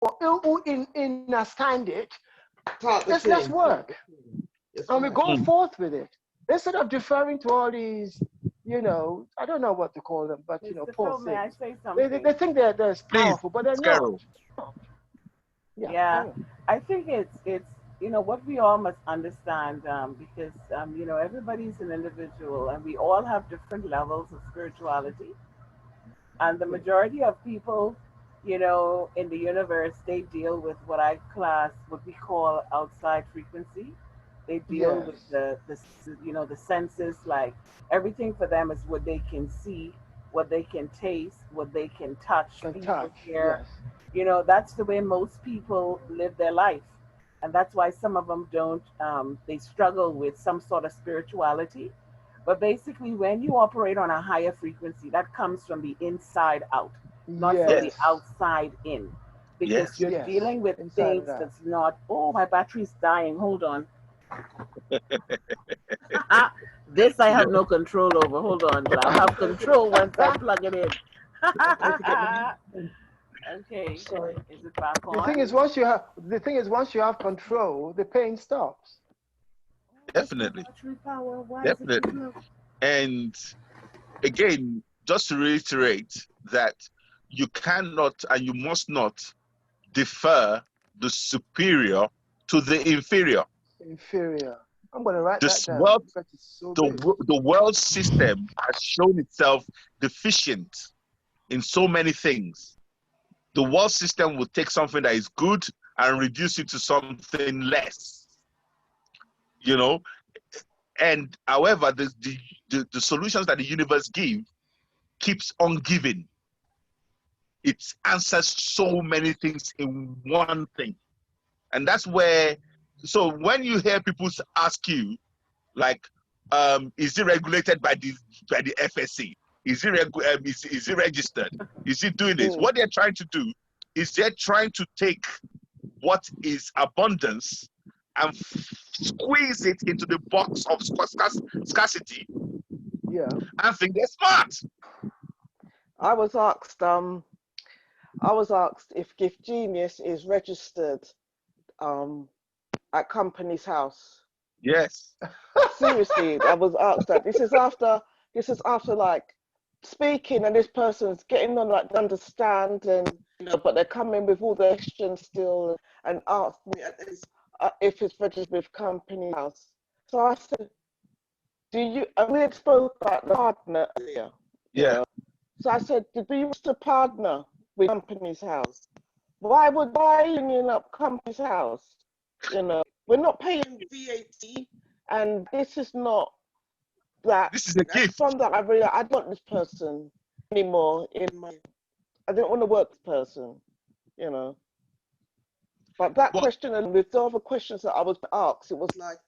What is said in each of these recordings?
or understand it, let's work. And we go forth with it. Instead of deferring to all these, I don't know what to call them, but, poor Phil, may I things. say something? They think they're powerful, but they're not. Yeah, I think it's what we all must understand, because everybody's an individual and we all have different levels of spirituality, and the majority of people in the universe, they deal with what we call outside frequency. They deal Yes. with the senses, like everything for them is what they can see, what they can taste, what they can touch, feel, hear. Yes. That's the way most people live their life. And that's why some of them don't, they struggle with some sort of spirituality. But basically, when you operate on a higher frequency, that comes from the inside out, not from the Yes. outside in. Because Yes. you're dealing with Inside things out. that's not, oh, my battery's dying, hold on. This I have no control over. Hold on. I'll have control once I plug it in. Okay. So Is it back on? the thing is, once you have control, the pain stops. Definitely. Battery power. Why Definitely. is it And again, just to reiterate that you cannot and you must not defer the superior to the inferior. Inferior. I'm going to write This that down. world, Because it's so big. the world system has shown itself deficient in so many things. The world system will take something that is good and reduce it to something less. And however, the solutions that the universe keeps on giving. It answers so many things in one thing. And that's where, so when you hear people ask you, like, is it regulated by the FSC? Is it registered? Is it doing this? What they're trying to do is they're trying to take what is abundance and squeeze it into the box of scarcity. Yeah. And think they're smart. I was asked if Gift Genius is registered at Company's House. Yes. Seriously, I was asked that. This is after like speaking, and this person's getting on like understand, and but they're coming with all the questions still, and asked me if it's registered with Company's House. So I said, we had spoke about the partner earlier. Yeah. So I said, did we used to partner with Company's House? Why union up Company's House? We're not paying VAT, and this is not that. This is a gift. From that, I don't want this person anymore I don't want to work this person, But that question, and with the other questions that I was asked, it was like,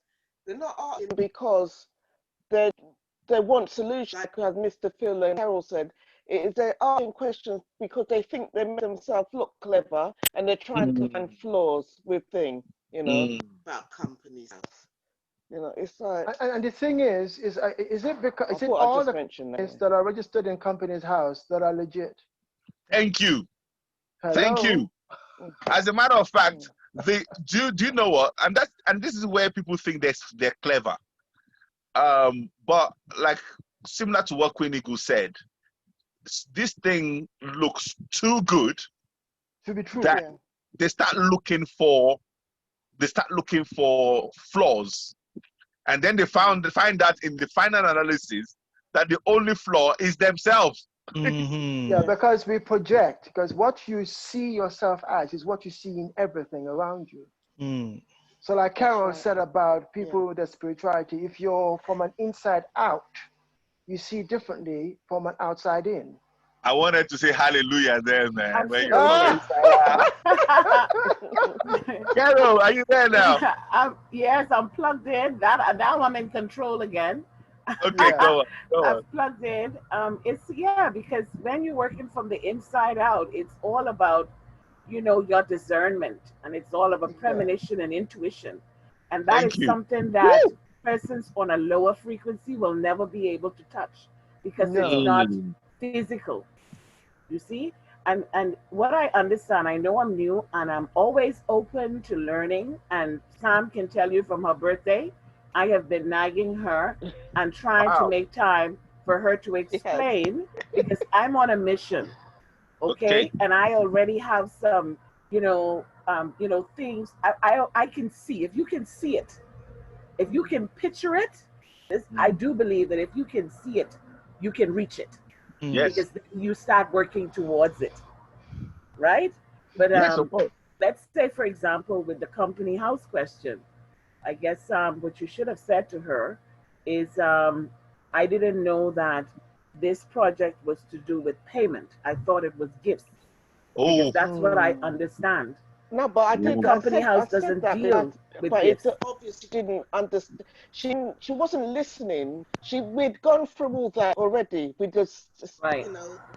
they're not asking because they want solutions, like as Mr. Phil and Carol said. They're asking questions because they think they make themselves look clever, and they're trying to find flaws with things, about Company's House. It's like. And the thing is it because is it all the companies that are registered in Company's House that are legit? Thank you. Hello? Thank you. As a matter of fact, do you know what? And this is where people think they're clever. But like similar to what Queen Eagle said, this thing looks too good to be true. That they start looking for flaws, and then they find out in the final analysis that the only flaw is themselves. Yeah, because we project, because what you see yourself as is what you see in everything around you. So like Carol said about people with the spirituality, if you're from an inside out, you see differently from an outside in. I wanted to say hallelujah there, man. Carol, are you there now? Yes, I'm plugged in. Now I'm in control again. Okay, go on. I'm plugged in. It's because when you're working from the inside out, it's all about, your discernment, and it's all about premonition and intuition. And that is something that persons on a lower frequency will never be able to touch because it's not physical. You see? and what I understand, I know I'm new and I'm always open to learning. And Sam can tell you from her birthday, I have been nagging her and trying to make time for her to explain because I'm on a mission. Okay. And I already have some, things I can see. If you can see it, if you can picture it, I do believe that if you can see it, you can reach it. Yes. Because you start working towards it, right? But yes, of course. Let's say, for example, with the company house question, I guess what you should have said to her is, I didn't know that this project was to do with payment. I thought it was gifts. Because that's what I understand. No, but I did. The company house doesn't deal with gifts. It obviously didn't understand. She wasn't listening. We'd gone through all that already. We just, right.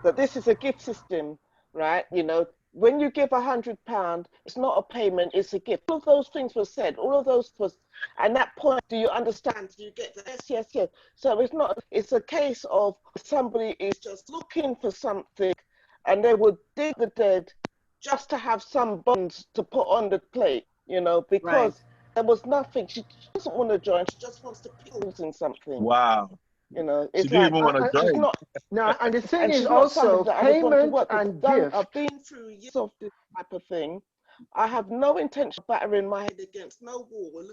That this is a gift system, right? When you give £100, it's not a payment, it's a gift. All of those things were said. All of those was, and that point, do you understand? Do you get that? Yes, yes. So it's not. It's a case of somebody is just looking for something, and they would dig the dead just to have some buns to put on the plate, because there was nothing. She doesn't want to join. She just wants to pickles in something. Wow. It's she didn't even want to join. No, and the thing is also payment and gift. I've been through years of this type of thing. I have no intention of battering my head against no wall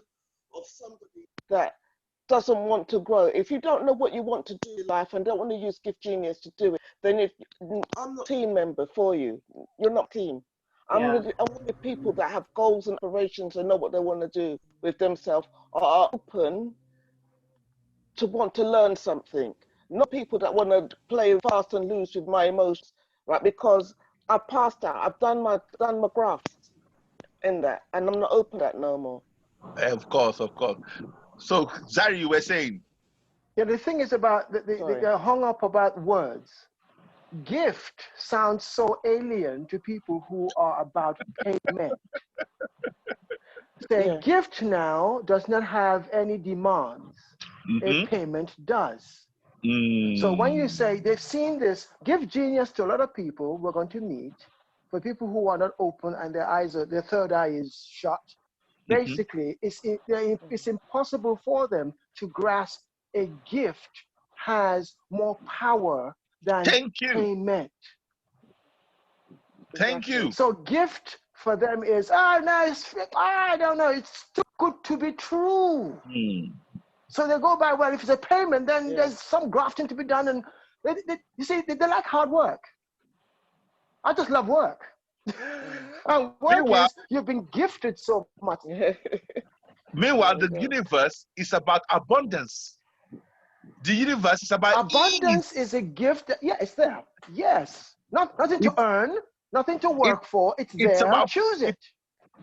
of somebody that doesn't want to grow. If you don't know what you want to do in life and don't want to use Gift Genius to do it, then I'm not a team member for you. You're not a team. I'm one of people that have goals and aspirations and know what they want to do with themselves, are open to want to learn something. Not people that want to play fast and loose with my emotions, right? Because I've passed that. I've done my graft in that, and I'm not open to that no more. Of course. So, Zari, you were saying? Yeah, the thing is about, they're hung up about words. Gift sounds so alien to people who are about payment. Say gift now does not have any demands. A payment does. So when you say they've seen this, Gift Genius to a lot of people we're going to meet, for people who are not open and their third eye is shut, basically it's impossible for them to grasp a gift has more power than payment. Thank you. So gift for them is, I don't know, it's too good to be true. So they go by, well, if it's a payment, then there's some grafting to be done. And you see, they like hard work. I just love work. And work is, you've been gifted so much. Meanwhile, the universe is about abundance. The universe is about abundance is a gift. It's there. Yes. Nothing to earn, nothing to work for. It's there. About, choose it.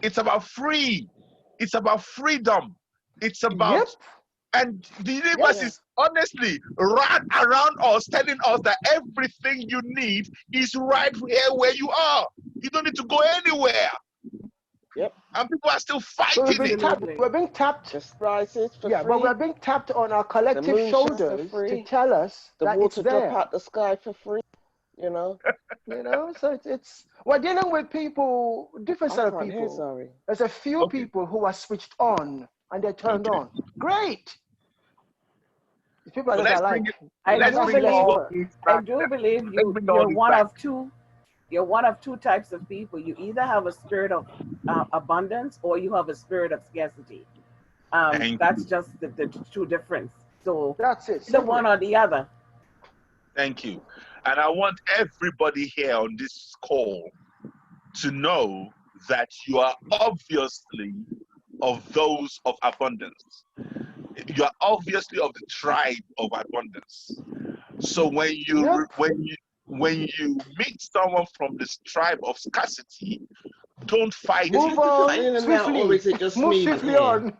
It's about free. It's about freedom. It's about... And the universe is honestly right around us, telling us that everything you need is right here where you are. You don't need to go anywhere. And people are still fighting We're being tapped. Prices for free. But we're being tapped on our collective shoulders to tell us that it's there. The water drop out the sky for free. So it's we're dealing with people, different set of people. There's a few people who are switched on and they're turned on. Great. People are I do believe you're one of two. You're one of two types of people. You either have a spirit of abundance or you have a spirit of scarcity. That's just the two difference. So that's it. The one or the other. Thank you. And I want everybody here on this call to know that you are obviously of those of abundance. You are obviously of the tribe of abundance. So when you meet someone from this tribe of scarcity, don't fight. Move on swiftly. Or is it just Move swiftly on.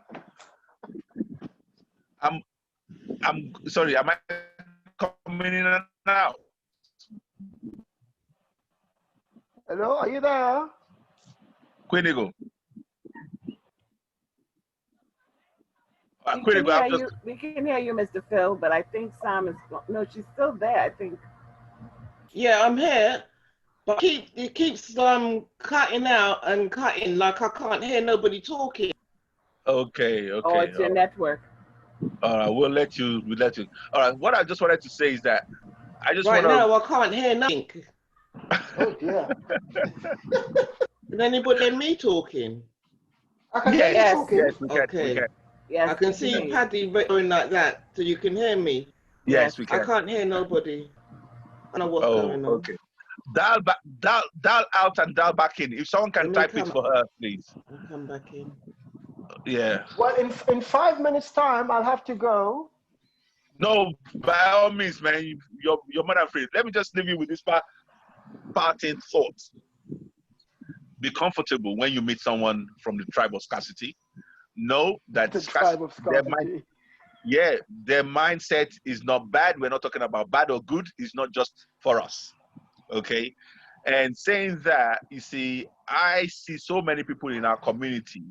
I'm sorry. Am I coming in now? Hello, are you there? Quinigo. We can hear you, Mr. Phil, but I think Sam is... No, she's still there, I think. Yeah, I'm here. But it keeps cutting out and cutting, like I can't hear nobody talking. Okay. Oh, it's your network. All right, we'll let you. All right. What I just wanted to say is that I just right want to. now I can't hear nothing. Oh dear. Can anybody hear me talking? I can hear you talking. Yes, we can. Okay. We can. Yes, I can see Paddy going like that, so you can hear me. Yes, we can. I can't hear nobody. I don't know what's going on. Okay. Dial out and dial back in. If someone can type it for her, please. I'll come back in. Yeah. Well, in 5 minutes' time, I'll have to go. No, by all means, man. You're more than free. Let me just leave you with this parting thought. Be comfortable when you meet someone from the tribe of scarcity. Know that the tribe of scarcity. Their mindset is not bad. We're not talking about bad or good. It's not just for us. Okay? And saying that, you see, I see so many people in our community.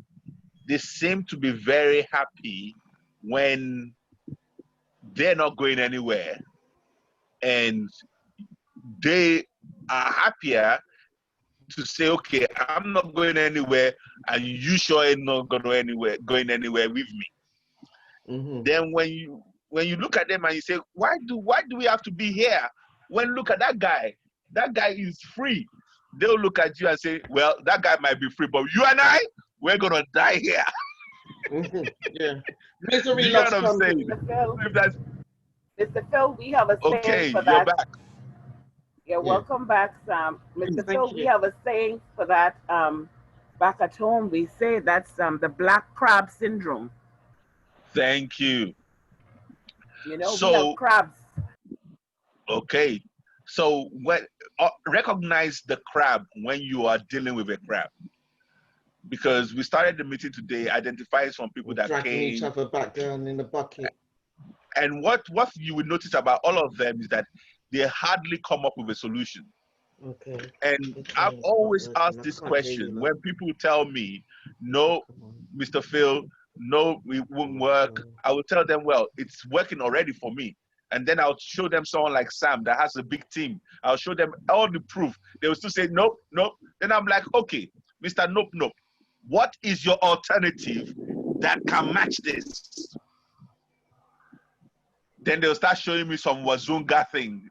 They seem to be very happy when they're not going anywhere. And they are happier to say, okay, I'm not going anywhere, and you sure ain't not going anywhere with me. Mm-hmm. Then when you look at them and you say, why do we have to be here? When look at that guy is free. They'll look at you and say, well, that guy might be free, but you and I, we're gonna die here. Mm-hmm. Yeah. Misery you know what I'm saying? Mr. Phil, we have a saying for that. You're back. Yeah, welcome back, Sam. Mr. Phil, we have a saying for that. Back at home, we say that's the black crab syndrome. Thank you. You know, we have crabs. Okay. So recognize the crab when you are dealing with a crab. Because we started the meeting today, identifying some people that dragging each other back down in the bucket. And what you will notice about all of them is that they hardly come up with a solution. Okay. And I've always asked this question when people tell me, no, Mr. Phil, no, it won't work. I will tell them, well, it's working already for me. And then I'll show them someone like Sam that has a big team. I'll show them all the proof. They will still say, nope, nope. Then I'm like, okay, Mr. Nope, nope. What is your alternative that can match this? Then they'll start showing me some Wazunga thing.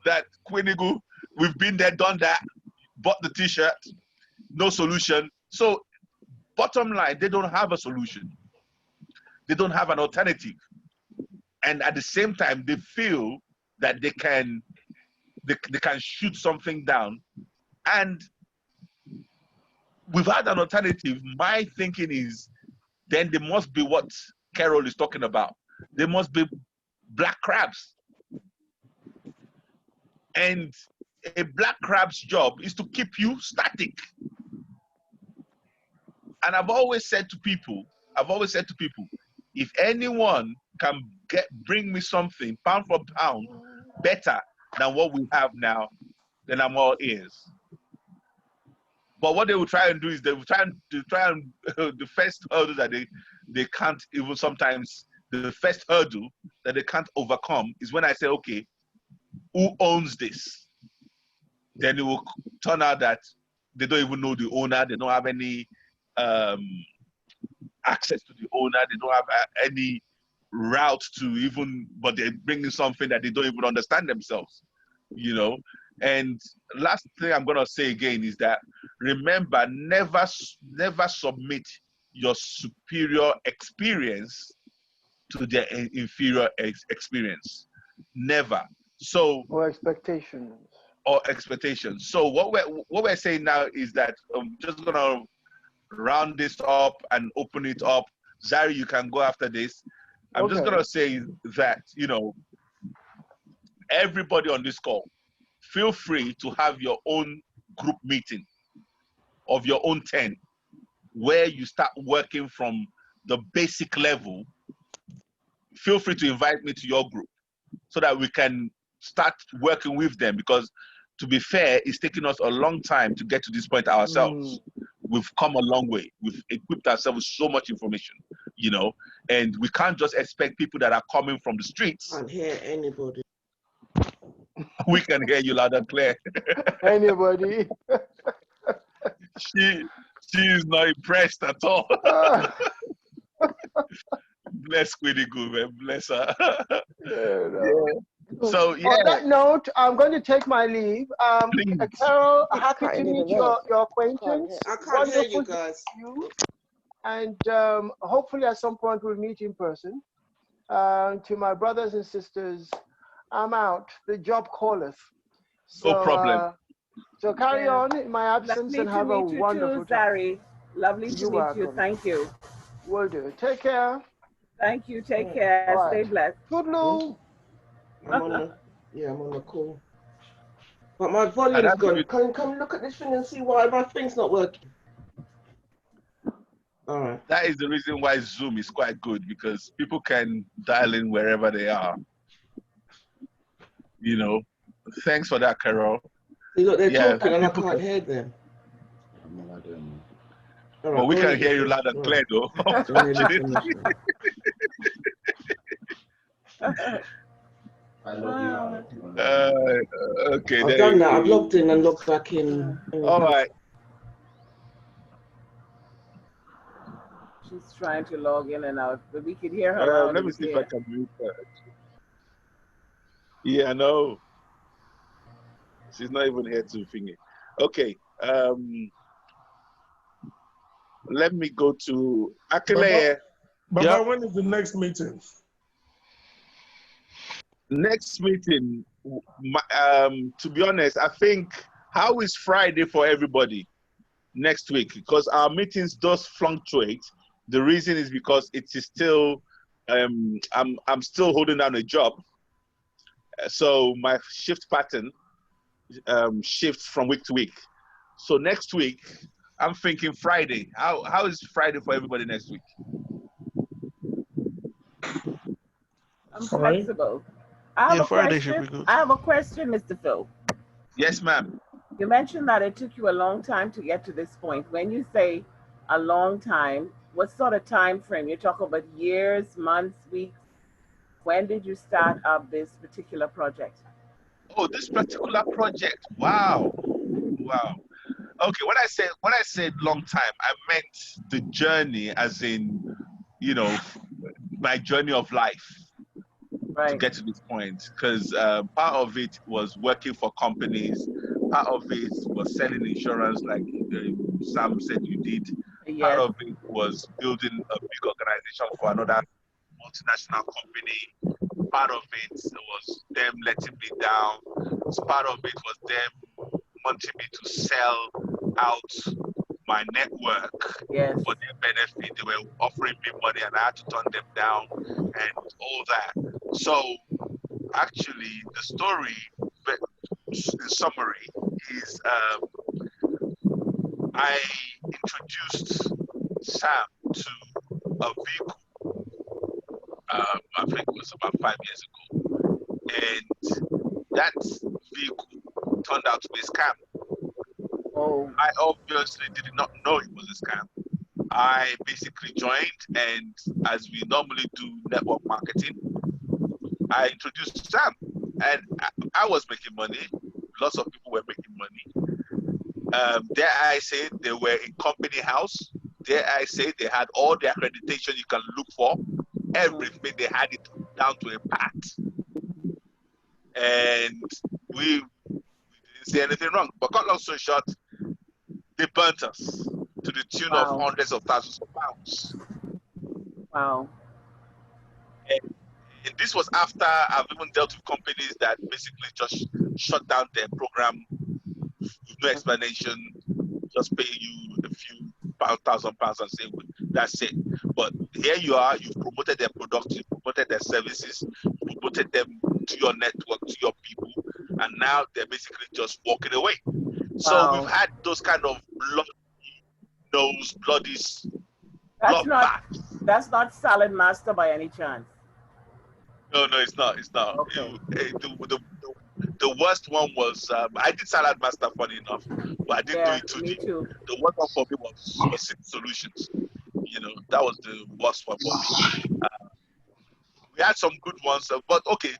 That Quinigu, we've been there, done that, bought the t-shirt, no solution. So bottom line, they don't have a solution. They don't have an alternative. And at the same time, they feel that they can shoot something down. And without an alternative, my thinking is then there must be what Carol is talking about. There must be black crabs. And a black crab's job is to keep you static. And I've always said to people, if anyone can bring me something pound for pound better than what we have now, then I'm all ears. But what they will try and do is they will try and the first hurdle that they can't even sometimes, the first hurdle that they can't overcome is when I say, okay, who owns this? Then it will turn out that they don't even know the owner. They don't have any access to the owner. They don't have any route to even, but they're bringing something that they don't even understand themselves, you know? And last thing I'm going to say again is that remember, never submit your superior experience to their inferior experience. Never. So or expectations. So what we're saying now is that I'm just going to round this up and open it up. Zari, you can go after this. I'm just going to say that, you know, everybody on this call, feel free to have your own group meeting of your own 10, where you start working from the basic level. Feel free to invite me to your group so that we can start working with them, because to be fair, it's taken us a long time to get to this point ourselves. We've come a long way. We've equipped ourselves with so much information, you know, and we can't just expect people that are coming from the streets. I can't hear anybody. We can hear you loud and clear. Anybody? She is not impressed at all. Bless Queenie Good, man. Bless her. Yeah. So yeah. On that note, I'm going to take my leave. Carol, happy to meet your acquaintance. I can't hear you guys. And hopefully at some point we'll meet in person. To my brothers and sisters, I'm out. The job calleth. So, no problem. So carry on in my absence and have a wonderful time. Zari. Lovely to meet you. Thank you. Will do. Take care. Thank you. Take care. Right. Stay blessed. Toodaloo. I'm on the call. But my volume's gone. Come look at this thing and see why my thing's not working. All right. That is the reason why Zoom is quite good, because people can dial in wherever they are. You know. Thanks for that, Carol. Look, they're talking and I can't hear them. Right, well, we can hear you loud and clear, though. I love you. Okay. I've done that. I've logged in and logged back in. All right. She's trying to log in and out, but we could hear her. Let me see if I can mute her. Yeah, I know. She's not even here to finger. Okay. Let me go to Akele. Baba, when is the next meeting? Next meeting, to be honest, I think, how is Friday for everybody next week? Because our meetings does fluctuate. The reason is because it is still, I'm still holding down a job. So my shift pattern shifts from week to week. So next week, I'm thinking Friday. How is Friday for everybody next week? I'm flexible. I have a question, Mr. Phil. Yes, ma'am. You mentioned that it took you a long time to get to this point. When you say a long time, what sort of time frame? You're talking about years, months, weeks? When did you start up this particular project? Oh, this particular project. Wow. Okay, when I said long time, I meant the journey, as in, you know, my journey of life. Right. To get to this point, because part of it was working for companies, part of it was selling insurance, like Sam said you did. Yes. Part of it was building a big organization for another multinational company. Part of it was them letting me down. Part of it was them wanting me to sell out my network. Yes. For their benefit. They were offering me money and I had to turn them down and all that. So actually the story, in summary, is I introduced Sam to a vehicle, I think it was about 5 years ago. And that vehicle turned out to be a scam. Oh. I obviously did not know it was a scam. I basically joined, and as we normally do network marketing, I introduced Sam, and I was making money. Lots of people were making money. Dare I say they were in company house. Dare I say they had all the accreditation you can look for. Everything, they had it down to a pat. And we didn't say anything wrong. But cut long story short, they burnt us to the tune of hundreds of thousands of pounds. Wow. And this was after I've even dealt with companies that basically just shut down their program with no explanation, just pay you a few £1,000 and say, that's it. But here you are, you've promoted their products, you've promoted their services, you promoted them to your network, to your people, and now they're basically just walking away. Wow. So we've had those kind of bloody That's not Salad Master by any chance. No, it's not. It's not. Okay. The worst one was I did Salad Master, funny enough, but I didn't do it too deep. Too. The worst one for me was Solutions. You know, that was the worst one for me. We had some good ones, but okay.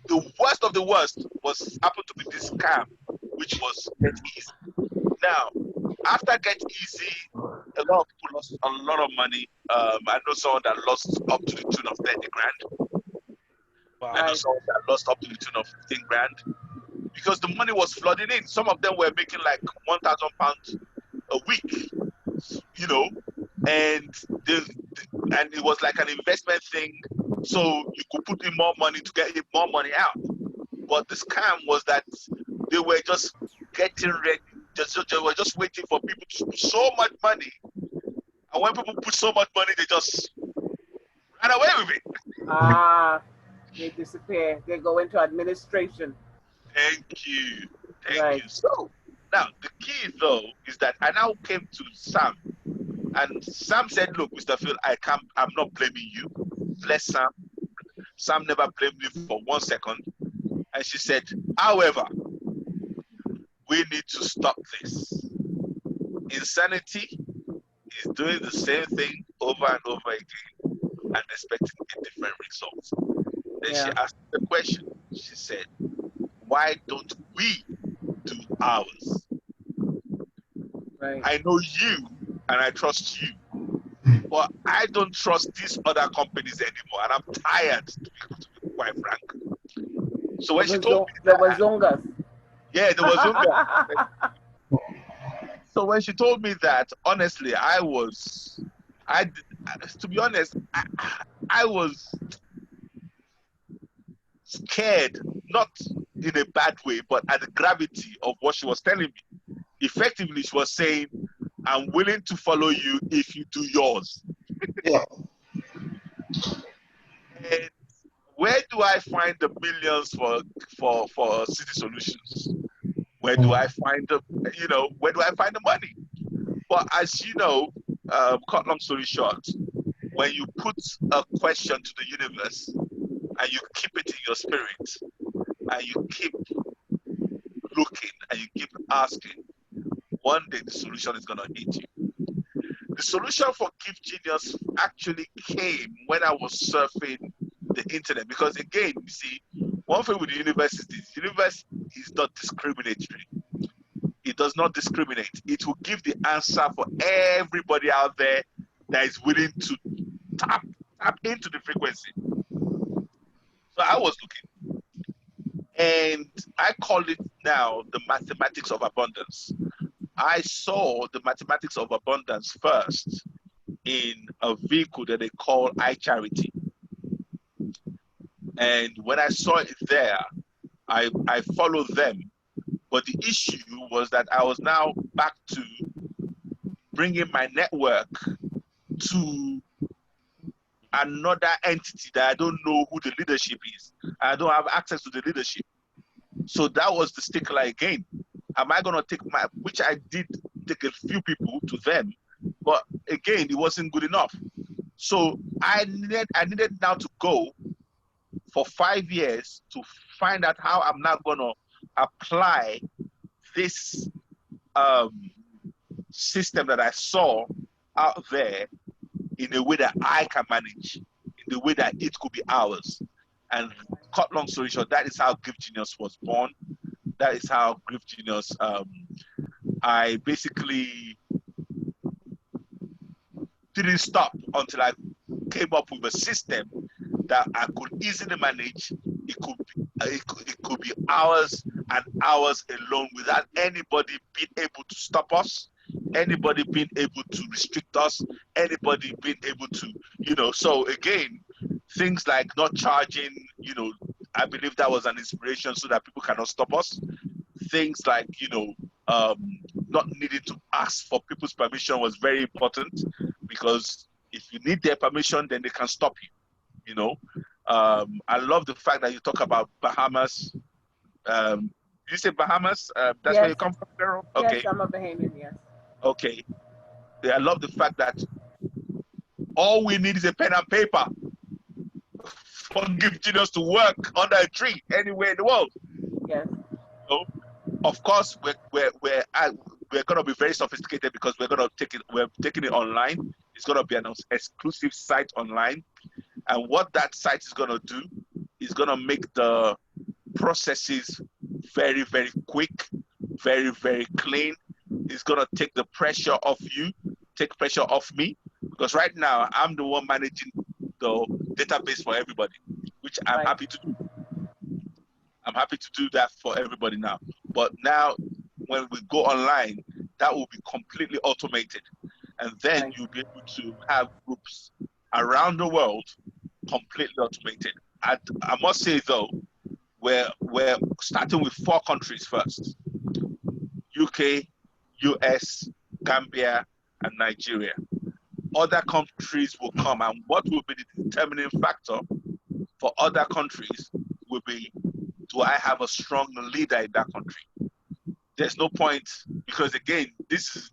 the worst of the worst was happened to be this scam, which was Get Easy. Now, after Get Easy, a lot of people lost a lot of money. I know someone that lost up to the tune of 30 grand. Wow. I know someone that lost up to the tune of 15 grand because the money was flooding in. Some of them were making like £1,000 a week, you know, and it was like an investment thing. So you could put in more money to get more money out. But the scam was that they were just getting ready. They were just waiting for people to put so much money. And when people put so much money, they just ran away with it. They disappear. They go into administration. Thank you. Thank you. So now the key though is that I now came to Sam. And Sam said, look, Mr. Phil, I'm not blaming you. Bless Sam. Sam never blamed me for 1 second. And she said, however, we need to stop this. Insanity is doing the same thing over and over again and expecting a different result. Then she asked the question. She said, why don't we do ours? Right. I know you and I trust you, but I don't trust these other companies anymore, and I'm tired, to be quite frank. So when she told me there was Zungas. Yeah, there was Zungas. So when she told me that, honestly, to be honest, I was scared, not in a bad way, but at the gravity of what she was telling me. Effectively, she was saying, I'm willing to follow you if you do yours. Yeah. And where do I find the millions for City Solutions? Where do I find where do I find the money? But as you know, cut long story short, when you put a question to the universe and you keep it in your spirit and you keep looking and you keep asking, one day the solution is going to hit you. The solution for Gift Genius actually came when I was surfing the internet, because again, you see, one thing with the universe is this: the universe is not discriminatory. It does not discriminate. It will give the answer for everybody out there that is willing to tap into the frequency. So I was looking, and I call it now the mathematics of abundance. I saw the mathematics of abundance first in a vehicle that they call iCharity. And when I saw it there, I followed them. But the issue was that I was now back to bringing my network to another entity that I don't know who the leadership is. I don't have access to the leadership. So that was the stickler again. Am I going to take which I did take a few people to them, but again, it wasn't good enough. So I needed now to go for 5 years to find out how I'm now going to apply this system that I saw out there in a way that I can manage, in the way that it could be ours. And cut long story short, that is how Gift Genius was born. That is how Gift Genius, I basically didn't stop until I came up with a system that I could easily manage. It could be hours and hours alone without anybody being able to stop us, anybody being able to restrict us, anybody being able to, so again, things like not charging, I believe that was an inspiration so that people cannot stop us. Things like, not needing to ask for people's permission was very important, because if you need their permission, then they can stop you, I love the fact that you talk about Bahamas. You say Bahamas? That's yes. where you come from, Carol? Okay. Yes, I'm a Bahamian, yes. Okay. I love the fact that all we need is a pen and paper for Gift Genius to work under a tree anywhere in the world. Yes. So, of course, we're going to be very sophisticated, because we're taking it online. It's going to be an exclusive site online. And what that site is going to do is going to make the processes very, very quick, very, very clean. It's going to take the pressure off you, take pressure off me, because right now I'm the one managing the database for everybody, which I'm happy to do. I'm happy to do that for everybody now. But now when we go online, that will be completely automated. And then you'll be able to have groups around the world completely automated. I must say though, we're starting with 4 countries first: UK, US, Gambia, and Nigeria. Other countries will come, and what will be the determining factor for other countries will be, do I have a strong leader in that country? There's no point, because again, this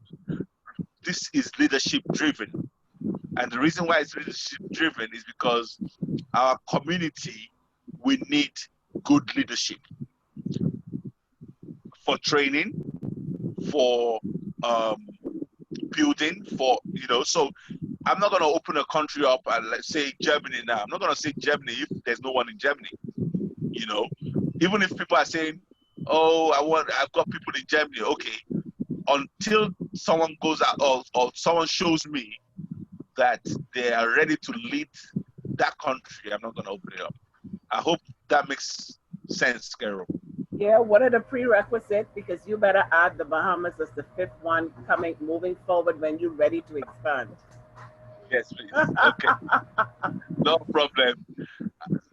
is leadership driven. And the reason why it's leadership driven is because our community, we need good leadership for training, for building, for, so I'm not going to open a country up and let's say Germany now. I'm not going to say Germany if there's no one in Germany, even if people are saying, oh, I've got people in Germany. Okay, until someone goes out or someone shows me that they are ready to lead that country, I'm not going to open it up. I hope that makes sense, Carol. Yeah, what are the prerequisites? Because you better add the Bahamas as the 5th one moving forward when you're ready to expand. Yes, please. Okay. No problem.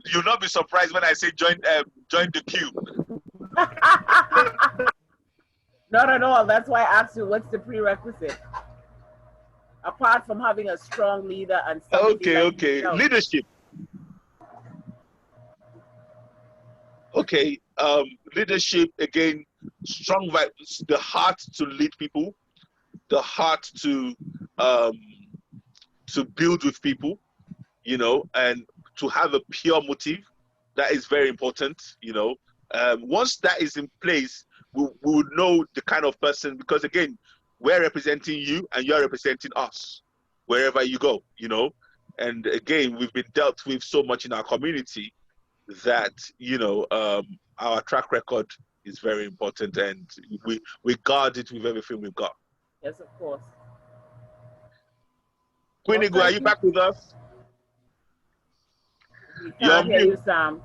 You'll not be surprised when I say join the queue. Not at all. That's why I asked you, what's the prerequisite? Apart from having a strong leader and okay. Leadership. Okay. Leadership, again, strong vibes, the heart to lead people, the heart to build with people, and to have a pure motive. That is very important. Once that is in place, we would know the kind of person, because again, we're representing you and you're representing us wherever you go, and again, we've been dealt with so much in our community that, our track record is very important, and we guard it with everything we've got. Yes, of course. Queen Egu, are you back with us? We can't hear you, Sam.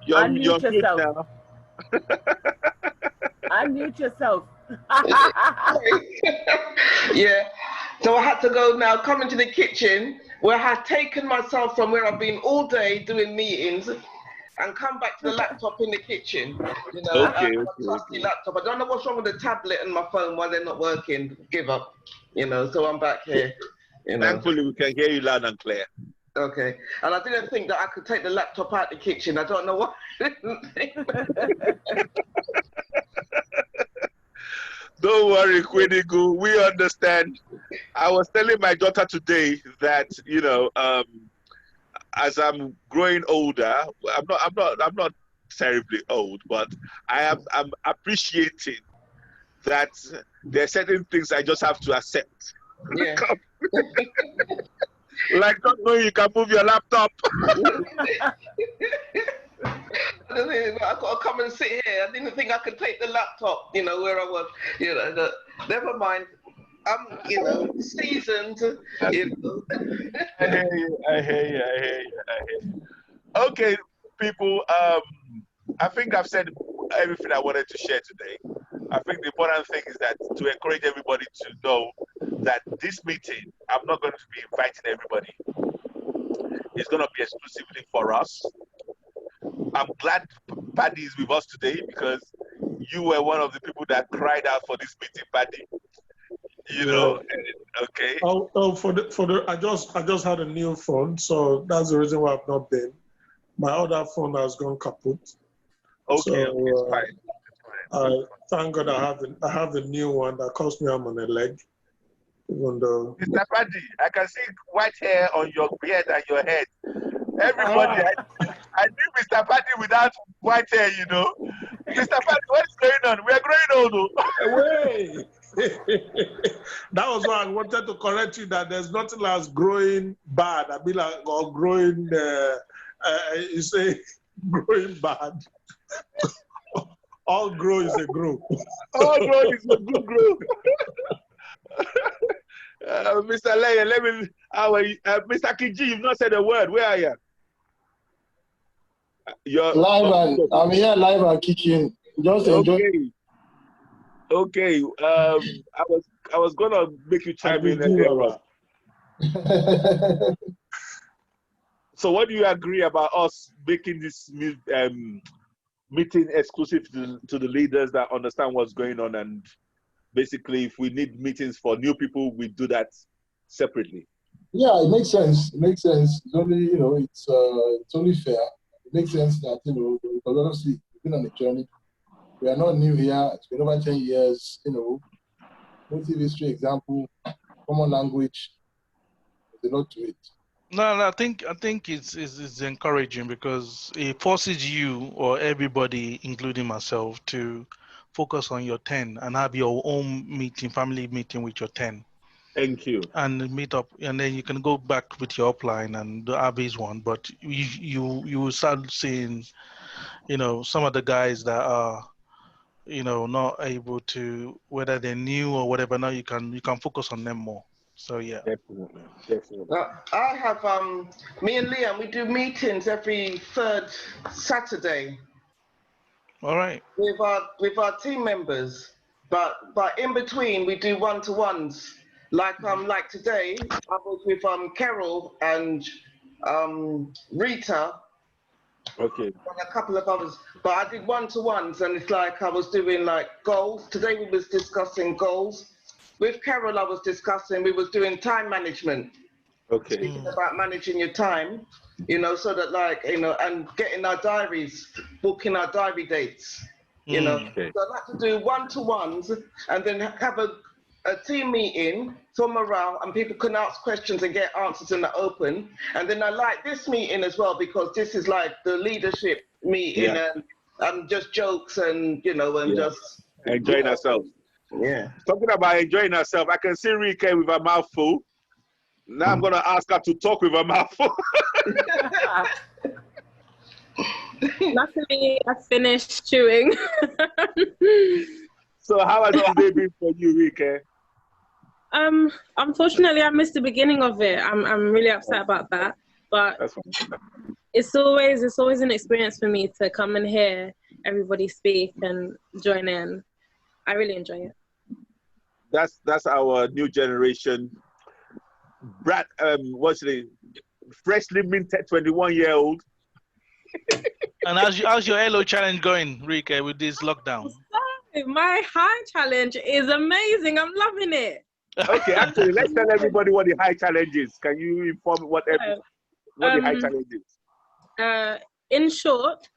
Unmute yourself. Now. Unmute yourself. Yeah. So I had to go now, come into the kitchen where I had taken myself from where I've been all day doing meetings and come back to the laptop in the kitchen. Okay. Laptop. I don't know what's wrong with the tablet and my phone, why they're not working. Give up. So I'm back here. Thankfully, we can hear you loud and clear. Okay. And I didn't think that I could take the laptop out the kitchen. I don't know why. Don't worry, Queen Egu, we understand. I was telling my daughter today that, as I'm growing older, I'm not terribly old, but I'm appreciating that there are certain things I just have to accept. Yeah. Like not knowing you can move your laptop. I've got to come and sit here. I didn't think I could take the laptop, where I was. Never mind. I'm, seasoned. I hear you. Okay, people. I think I've said everything I wanted to share today. I think the important thing is that to encourage everybody to know that this meeting, I'm not going to be inviting everybody. It's going to be exclusively for us. I'm glad Paddy is with us today, because you were one of the people that cried out for this meeting, Paddy. Okay. I just had a new phone, so that's the reason why I've not been. My other phone has gone kaput. Okay, it's fine. Thank God I have the new one that cost me arm and a leg. Even though Mr. Paddy, I can see white hair on your beard and your head. Everybody, I knew Mr. Paddy without white hair, Mr. Paddy, what is going on? We are growing old. Hey. That was why I wanted to correct you that there's nothing as growing bad. I mean, like, or growing, you say growing bad. All grow is a grow. All grow is a good grow. Mr. Leia, let me. Mr. Kiji, you've not said a word. Where are you? You're live and I'm here live and kicking. Just enjoy. Okay. I was gonna make you chime in. So, what do you agree about us making this meeting exclusive to the leaders that understand what's going on, and basically, if we need meetings for new people, we do that separately? Yeah, it makes sense. It makes sense. It's only it's only fair. It makes sense that because honestly, we've been on a journey. We are not new here. It's been over 10 years. Motive history, example, common language. There's a lot to it. No, I think it's encouraging because it forces you or everybody, including myself, to focus on your 10 and have your own family meeting with your 10. Thank you. And meet up, and then you can go back with your upline and the Abby's one. But you will start seeing, some of the guys that are, not able to, whether they're new or whatever. Now you can focus on them more. So yeah. Definitely. I have me and Liam. We do meetings every third Saturday. All right. With our team members, but in between we do one-to-ones. Like today, I was with Carol and Rita. Okay. And a couple of others, but I did one-to-ones, and it's like I was doing like goals. Today we was discussing goals. With Carol, we was doing time management. Okay. Speaking about managing your time, so that and getting our diaries, booking our diary dates, Okay. So I like to do one-to-ones and then have a team meeting for morale, and people can ask questions and get answers in the open. And then I like this meeting as well because this is like the leadership meeting and just jokes and just enjoying ourselves. Yeah. Talking about enjoying ourselves, I can see Rika with her mouth full. Now I'm gonna ask her to talk with her mouth full. Luckily, I finished chewing. So how has the day been for you, Rika? Unfortunately, I missed the beginning of it. I'm really upset about that. But it's always an experience for me to come and hear everybody speak and join in. I really enjoy it. That's our new generation. Brad, freshly minted 21-year-old. And how's your Hello challenge going, Rika, with this lockdown? My high challenge is amazing. I'm loving it. Okay, actually, let's tell everybody what the high challenge is. Can you inform what the high challenge is? In short,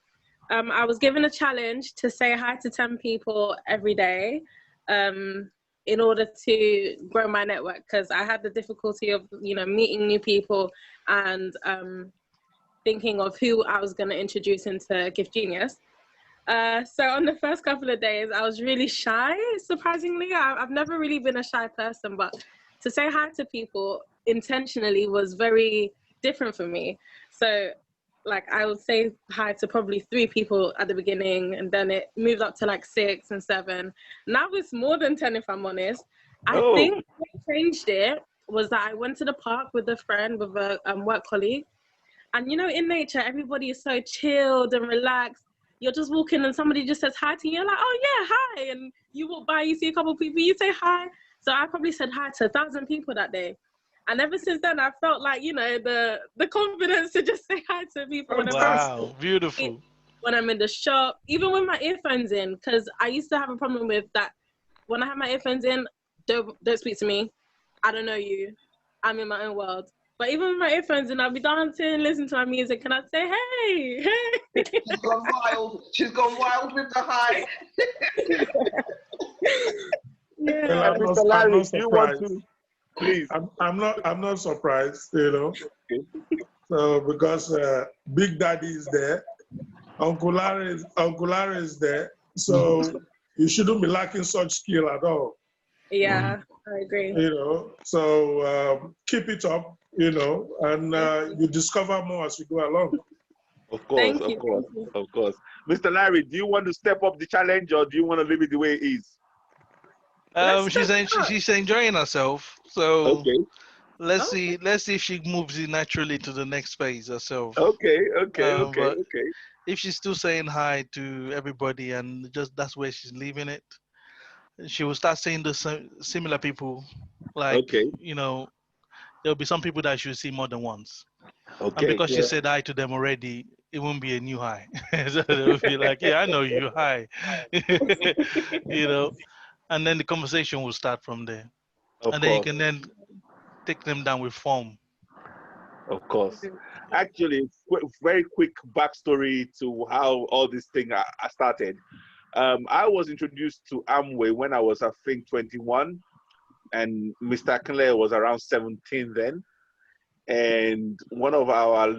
I was given a challenge to say hi to 10 people every day in order to grow my network, because I had the difficulty of, meeting new people and thinking of who I was going to introduce into Gift Genius. So on the first couple of days, I was really shy, surprisingly. I've never really been a shy person, but to say hi to people intentionally was very different for me. So I would say hi to probably 3 people at the beginning, and then it moved up to 6 and 7. Now it's more than 10, if I'm honest. I think what changed it was that I went to the park with a friend, with a work colleague. And in nature, everybody is so chilled and relaxed. You're just walking and somebody just says hi to you. You're like, oh yeah, hi. And you walk by, you see a couple of people, you say hi. So I probably said hi to 1,000 people that day. And ever since then, I felt like, the confidence to just say hi to people. Wow, beautiful. When I'm in the shop, even with my earphones in, because I used to have a problem with that. When I have my earphones in, don't speak to me. I don't know you. I'm in my own world. But even with my earphones in, I'll be dancing, listening to my music, and I'd say, hey. She's gone wild. She's gone wild with the hi. Yeah. Well, I'm Mr. not Larry, surprised. you want to? Please. I'm not surprised, So because Big Daddy is there, Uncle Larry is there, so you shouldn't be lacking such skill at all. Yeah, I agree. So keep it up, and you discover more as you go along. Of course, of course, of course. Mr. Larry, do you want to step up the challenge or do you want to leave it the way it is? She's enjoying herself. So okay. Let's see if she moves it naturally to the next phase herself. Okay. If she's still saying hi to everybody and just that's where she's leaving it, she will start saying the similar people. Like, there'll be some people that she'll see more than once. Okay. And because she said hi to them already, it won't be a new hi. So they'll be like, yeah, I know you, hi. And then the conversation will start from there. Then you can then take them down with form. Of course. Actually, very quick backstory to how all this thing I started. I was introduced to Amway when I was, I think, 21, and Mr. Akinleye was around 17 then. And one of our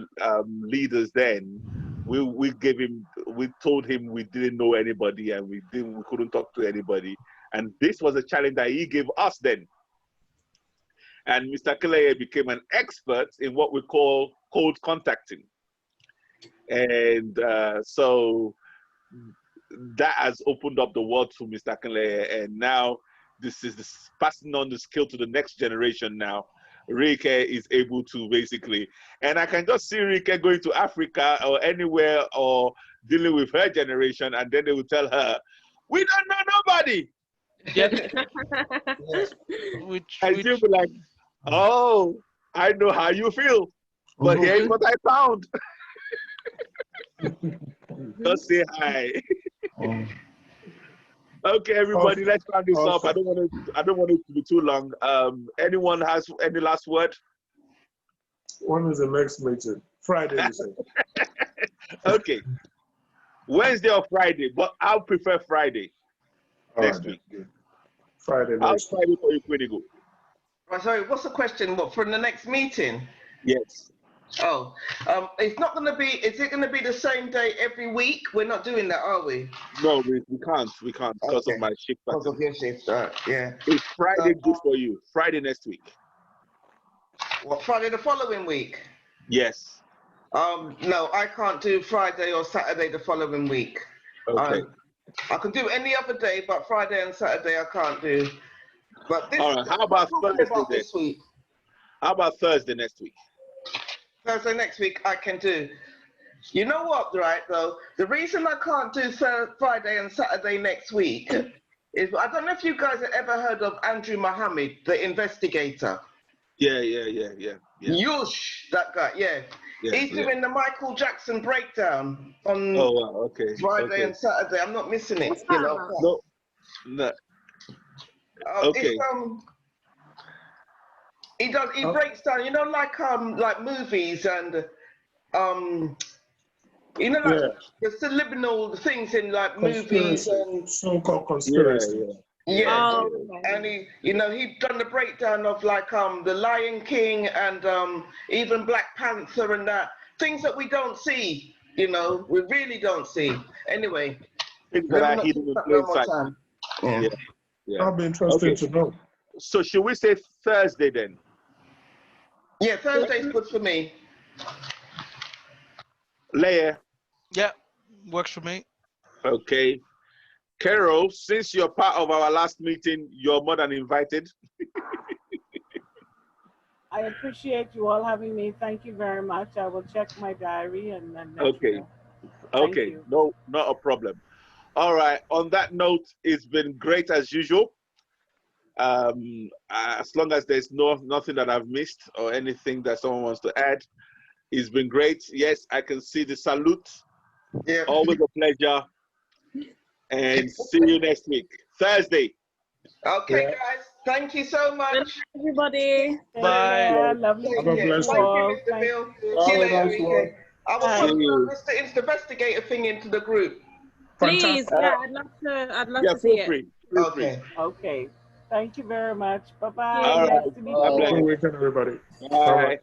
leaders then, we told him we didn't know anybody and we couldn't talk to anybody. And this was a challenge that he gave us then. And Mr. Akinleye became an expert in what we call cold contacting. And so that has opened up the world to Mr. Akinleye. And now this is passing on the skill to the next generation now. Rike is able to basically, and I can just see Rike going to Africa or anywhere or dealing with her generation, and then they will tell her, we don't know nobody. Yep. And she'll be like, oh, I know how you feel, but here's what I found. Just say hi. Okay, everybody, let's round this up. I don't want it to be too long. Anyone has any last word? When is the next meeting? Friday, you say. Okay. Wednesday or Friday, but I'll prefer Friday next week. Friday. How's Friday for you, Quinigo? Sorry, what's the question? What, for the next meeting? Yes. Oh, it's not going to be, is it going to be the same day every week? We're not doing that, are we? No, we can't because of my shift pattern. Because of your shift, yeah. Is Friday good for you? Friday next week? What, Friday the following week? Yes. No, I can't do Friday or Saturday the following week. Okay. I can do any other day, but Friday and Saturday I can't do. But this, all right, how about Thursday this week? How about Thursday next week? Thursday next week I can do. You know what, right, though? The reason I can't do Friday and Saturday next week is, I don't know if you guys have ever heard of Andrew Mohammed, the investigator. Yeah. Yush, that guy, yeah. He's doing the Michael Jackson breakdown on Friday and Saturday. I'm not missing it. You know? No. Okay. He breaks down, you know, like movies and you know, like the subliminal things in like movies and so-called conspiracy. Yeah. And he done the breakdown of like the Lion King and even Black Panther and that, things that we don't see, you know, we really don't see. Anyway, things that are hidden in plain sight. Yeah. That'll be interesting to know. So should we say Thursday then? Yeah, Thursday's good for me. Leia? Yeah, works for me. Okay. Carol, since you're part of our last meeting, you're more than invited. I appreciate you all having me. Thank you very much. I will check my diary and then okay. Okay, no, not a problem. All right, on that note, it's been great as usual. As long as there's nothing that I've missed or anything that someone wants to add, it's been great. Yes, I can see the salute. Yeah. Always a pleasure. And see you next week, Thursday. Okay, guys. Thank you so much. Everybody. Bye. Lovely. Have a blessed Thank you, Mr. Bill. See you later. I will put Mr. Investigator thing into the group. Please, I'd love to see it. Free. Okay. Thank you very much. Bye-bye. All right. Nice to meet you. Good weekend, everybody. Bye.